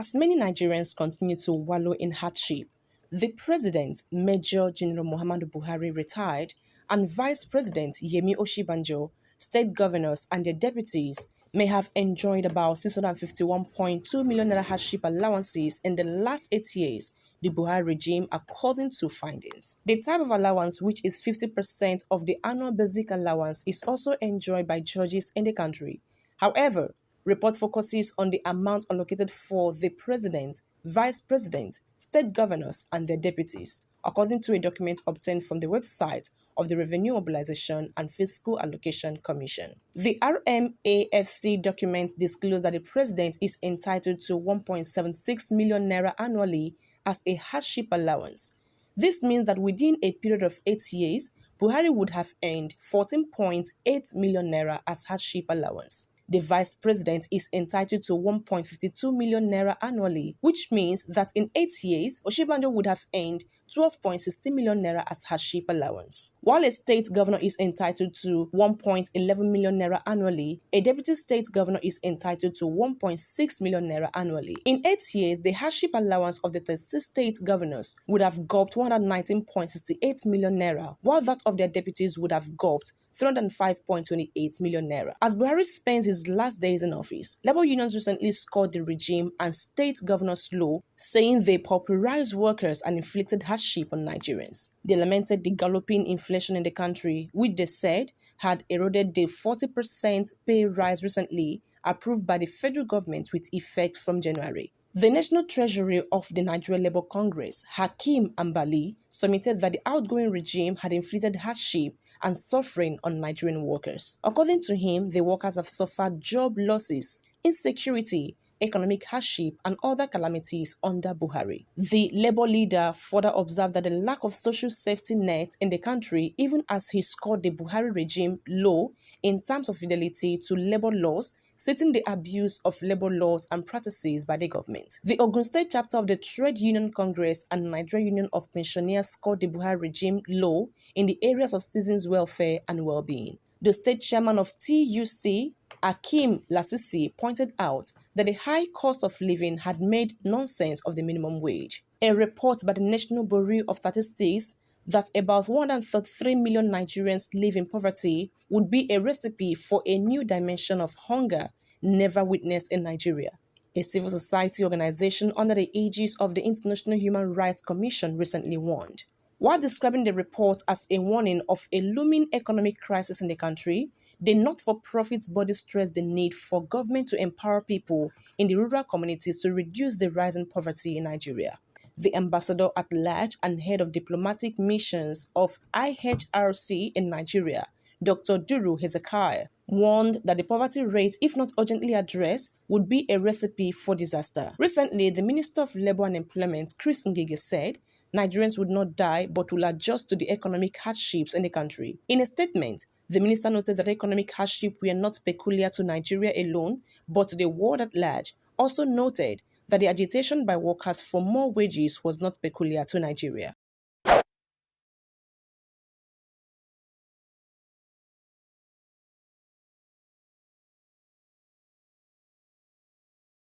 As many Nigerians continue to wallow in hardship, the President, Major General Muhammadu Buhari, retired, and Vice President Yemi Osinbajo, state governors and their deputies may have enjoyed about 651.2 million naira hardship allowances in the last 8 years, the Buhari regime, according to findings. The type of allowance, which is 50% of the annual basic allowance, is also enjoyed by judges in the country. However, report focuses on the amount allocated for the president, vice president, state governors, and their deputies, according to a document obtained from the website of the Revenue Mobilization and Fiscal Allocation Commission. The RMAFC document disclosed that the president is entitled to 1.76 million naira annually as a hardship allowance. This means that within a period of 8 years, Buhari would have earned 14.8 million naira as hardship allowance. The vice president is entitled to 1.52 million naira annually, which means that in 8 years, Osinbajo would have earned 12.60 million naira as hardship allowance. While a state governor is entitled to 1.11 million naira annually, a deputy state governor is entitled to 1.6 million naira annually. In 8 years, the hardship allowance of the 36 state governors would have gulped 119.68 million naira, while that of their deputies would have gulped 305.28 million naira. As Buhari spends his last days in office, labor unions recently scored the regime and state governors low, saying they pauperized workers and inflicted hardship on Nigerians. They lamented the galloping inflation in the country, which they said had eroded the 40% pay rise recently approved by the federal government with effect from January. The National Treasury of the Nigeria Labour Congress, Hakeem Ambali, submitted that the outgoing regime had inflicted hardship and suffering on Nigerian workers. According to him, the workers have suffered job losses, insecurity, economic hardship, and other calamities under Buhari. The Labour leader further observed that the lack of social safety net in the country, even as he scored the Buhari regime low in terms of fidelity to labour laws, citing the abuse of labour laws and practices by the government. The Ogun State chapter of the Trade Union Congress and Nigeria Union of Pensioners scored the Buhari regime low in the areas of citizens' welfare and well-being. The state chairman of TUC, Akim Lasisi, pointed out that the high cost of living had made nonsense of the minimum wage. A report by the National Bureau of Statistics that about 133 million Nigerians live in poverty would be a recipe for a new dimension of hunger never witnessed in Nigeria. A civil society organization under the aegis of the International Human Rights Commission recently warned. While describing the report as a warning of a looming economic crisis in the country, the not-for-profit body stressed the need for government to empower people in the rural communities to reduce the rising poverty in Nigeria. The ambassador at large and head of diplomatic missions of IHRC in Nigeria, Dr. Duru Hezekiah, warned that the poverty rate, if not urgently addressed, would be a recipe for disaster. Recently, the Minister of Labour and Employment, Chris Ngige, said Nigerians would not die but will adjust to the economic hardships in the country. In a statement, the minister noted that economic hardship were not peculiar to Nigeria alone, but to the world at large. Also noted that the agitation by workers for more wages was not peculiar to Nigeria.